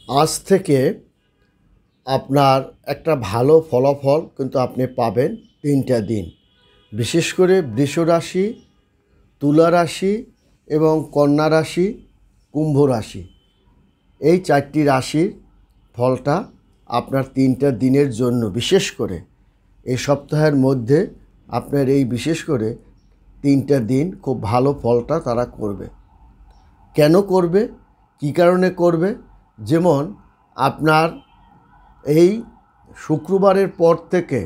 আজ থেকে আপনার একটা ভালো ফলাফল কিন্তু আপনি পাবেন 3টা দিন। বিশেষ করে বৃষ রাশি, তুলা রাশি এবং কন্যা রাশি, কুম্ভ রাশি, এই 4টি রাশির ফলটা আপনার 3টা দিনের জন্য বিশেষ করে এই সপ্তাহের মধ্যে আপনার এই বিশেষ করে 3টা দিন খুব ভালো ফলটা তারা করবে। কেন করবে, কী কারণে করবে? যেমন আপনার এই শুক্রবারের পর থেকে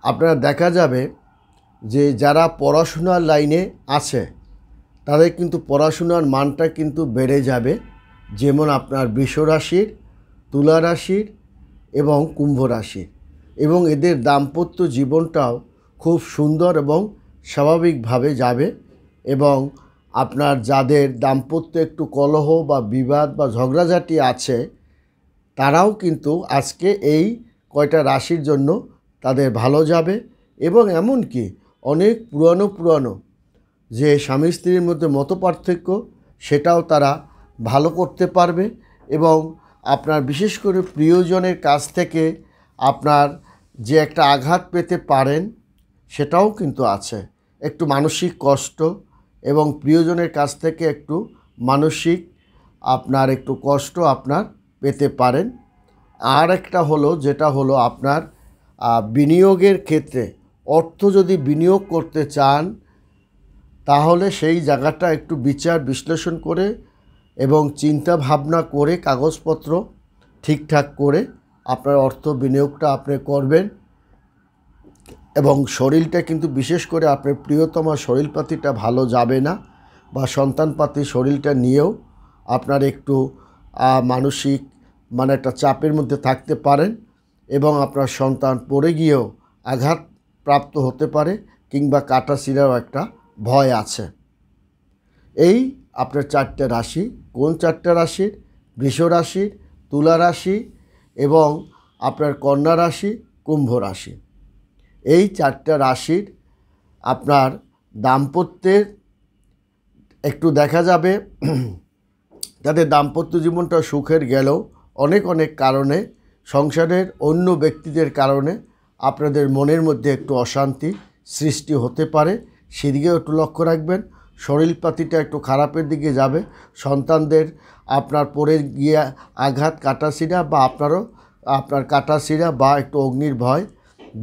আপনারা দেখা যাবে যে যারা পড়াশোনার লাইনে আছে তাদের কিন্তু পড়াশোনার মানটা কিন্তু বেড়ে যাবে। যেমন আপনার বৃষ রাশির, তুলা রাশির এবং কুম্ভ রাশির, এবং এদের দাম্পত্য জীবনটাও খুব সুন্দর এবং স্বাভাবিকভাবে যাবে। এবং আপনার যাদের দাম্পত্য একটু কলহ বা বিবাদ বা ঝগড়াঝাটি আছে তারাও কিন্তু আজকে এই কয়টা রাশির জন্য তাদের ভালো যাবে। এবং এমনকি অনেক পুরানো যে স্বামী স্ত্রীর মধ্যে মতপার্থক্য সেটাও তারা ভালো করতে পারবে। এবং আপনার বিশেষ করে প্রিয়জনের কাছ থেকে আপনার যে একটা আঘাত পেতে পারেন সেটাও কিন্তু আছে, একটু মানসিক কষ্ট, এবং প্রিয়জনের কাছ থেকে একটু মানসিক আপনার একটু কষ্ট আপনার পেতে পারেন। আর একটা হলো যেটা হলো আপনার বিনিয়োগের ক্ষেত্রে অর্থ যদি বিনিয়োগ করতে চান তাহলে সেই জায়গাটা একটু বিচার বিশ্লেষণ করে এবং চিন্তা ভাবনা করে কাগজপত্র ঠিকঠাক করে আপনার অর্থ বিনিয়োগটা আপনি করবেন। এবং শরীরটা কিন্তু বিশেষ করে আপনার প্রিয়তমা শরীরপাতিটা ভালো যাবে না, বা সন্তানপাতি শরীরটা নিয়েও আপনার একটু মানসিক একটা চাপের মধ্যে থাকতে পারেন, এবং আপনার সন্তান পড়ে গিয়েও আঘাত প্রাপ্ত হতে পারে, কিংবা কাটা ছিঁড়ারও একটা ভয় আছে। এই আপনার 4টে রাশি, কোন 4টে রাশির? বৃষ রাশির, তুলা রাশি এবং আপনার কন্যা রাশি, কুম্ভ রাশি। এই 4টে রাশির আপনার দাম্পত্যের একটু দেখা যাবে তাদের দাম্পত্য জীবনটা সুখের গেলেও অনেক কারণে সংসারের অন্য ব্যক্তিদের কারণে আপনাদের মনের মধ্যে একটু অশান্তি সৃষ্টি হতে পারে, সেদিকেও একটু লক্ষ্য রাখবেন। শরীরপাতিটা একটু খারাপের দিকে যাবে, সন্তানদের আপনার পড়ে গিয়ে আঘাত, কাটাছিঁড়া, বা আপনার কাটাছিঁড়া বা একটু অগ্নির ভয়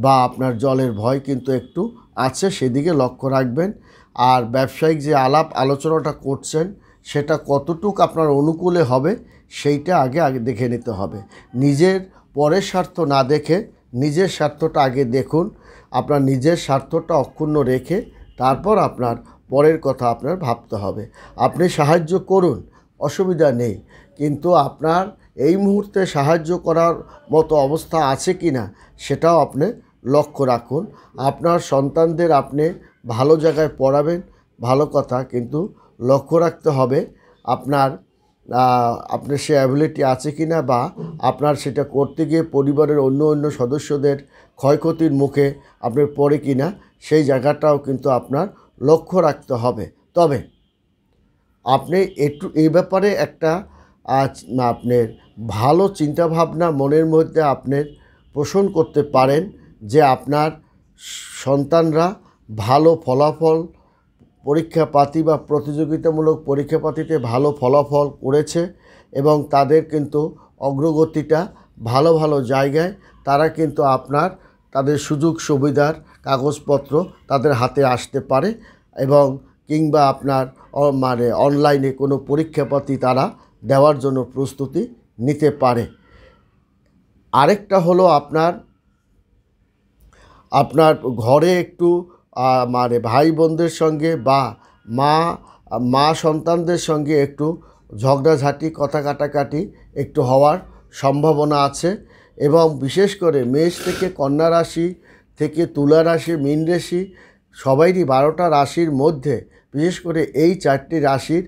বা আপনার জলের ভয় কিন্তু একটু আছে, সেদিকে লক্ষ্য রাখবেন। আর ব্যবসায়িক যে আলাপ আলোচনাটা করছেন সেটা কতটুকু আপনার অনুকূলে হবে সেইটা আগে দেখে নিতে হবে। নিজের পরের স্বার্থ না দেখে নিজের স্বার্থটা আগে দেখুন। আপনার নিজের স্বার্থটা অক্ষুণ্ণ রেখে তারপর আপনার পরের কথা আপনার ভাবতে হবে। আপনি সাহায্য করুন, অসুবিধা নেই, কিন্তু আপনার এই মুহূর্তে সাহায্য করার মতো অবস্থা আছে কি না সেটাও আপনি লক্ষ্য রাখুন। আপনার সন্তানদের আপনি ভালো জায়গায় পড়াবেন, ভালো কথা, কিন্তু লক্ষ্য রাখতে হবে আপনার সে অ্যাবিলিটি আছে কি না, বা আপনার সেটা করতে গিয়ে পরিবারের অন্য সদস্যদের ক্ষয়ক্ষতির মুখে আপনি পড়ে কি না সেই জায়গাটাও কিন্তু আপনার লক্ষ্য রাখতে হবে। তবে আপনি একটু এই ব্যাপারে একটা আপনার ভালো চিন্তাভাবনা মনের মধ্যে আপনার পোষণ করতে পারেন যে আপনার সন্তানরা ভালো ফলাফল পরীক্ষাপাতি বা প্রতিযোগিতামূলক পরীক্ষাপাতিতে ভালো ফলাফল করেছে, এবং তাদের কিন্তু অগ্রগতিটা ভালো জায়গায়, তারা কিন্তু আপনার তাদের সুযোগ সুবিধার কাগজপত্র তাদের হাতে আসতে পারে, এবং কিংবা আপনার অনলাইনে কোনো পরীক্ষাপাতি তারা দেওয়ার জন্য প্রস্তুতি নিতে পারে। আরেকটা হলো আপনার ঘরে একটু ভাই বোনদের সঙ্গে বা মা সন্তানদের সঙ্গে একটু ঝগড়াঝাঁটি, কথা কাটাকাটি একটু হওয়ার সম্ভাবনা আছে। এবং বিশেষ করে মেষ থেকে কন্যা রাশি থেকে তুলা রাশি, মীন রাশি, সবাইরই 12টা রাশির মধ্যে বিশেষ করে এই 4টি রাশির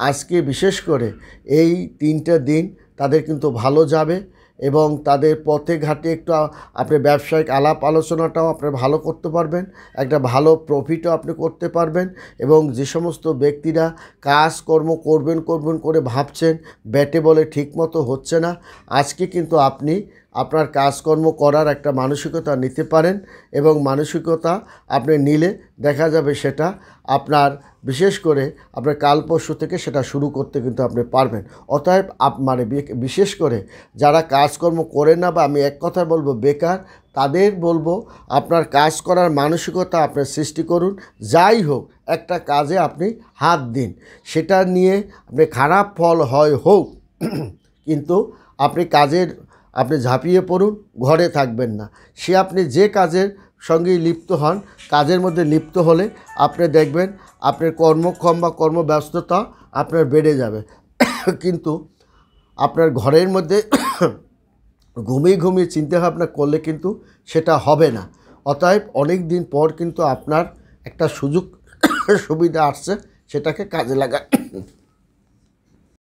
আজকে বিশেষ করে এই 3টা দিন তাদের কিন্তু ভালো যাবে। এবং তাদের পথে ঘাটে একটু আপনি ব্যবসায়িক আলাপ আলোচনাটাও আপনি ভালো করতে পারবেন, একটা ভালো প্রফিটও আপনি করতে পারবেন। এবং যে সমস্ত ব্যক্তিরা কাজকর্ম করবেন করে ভাবছেন ব্যাটে বলে ঠিকমতো হচ্ছে না, আজকে কিন্তু আপনি আপনার কাজকর্ম করার একটা মানসিকতা নিতে পারেন এবং মানসিকতা আপনি নিলে দেখা যাবে সেটা আপনার বিশেষ করে আপনার কাল পরশু থেকে সেটা শুরু করতে কিন্তু আপনি পারবেন। অতএব মানে বিশেষ করে যারা কাজকর্ম করে না বা আমি এক কথায় বলবো বেকার, তাদের বলবো আপনার কাজ করার মানসিকতা আপনি সৃষ্টি করুন। যাই হোক একটা কাজে আপনি হাত দিন, সেটা নিয়ে আপনি খারাপ ফল হোক কিন্তু আপনি ঝাঁপিয়ে পড়ুন, ঘরে থাকবেন না। সে আপনি যে কাজের সঙ্গেই লিপ্ত হন, কাজের মধ্যে লিপ্ত হলে আপনি দেখবেন আপনার কর্মক্ষম বা কর্মব্যস্ততা আপনার বেড়ে যাবে। কিন্তু আপনার ঘরের মধ্যে ঘুমিয়ে চিন্তাভাবনা করলে কিন্তু সেটা হবে না। অতএব অনেক দিন পর কিন্তু আপনার একটা সুযোগ সুবিধা আসছে, সেটাকে কাজে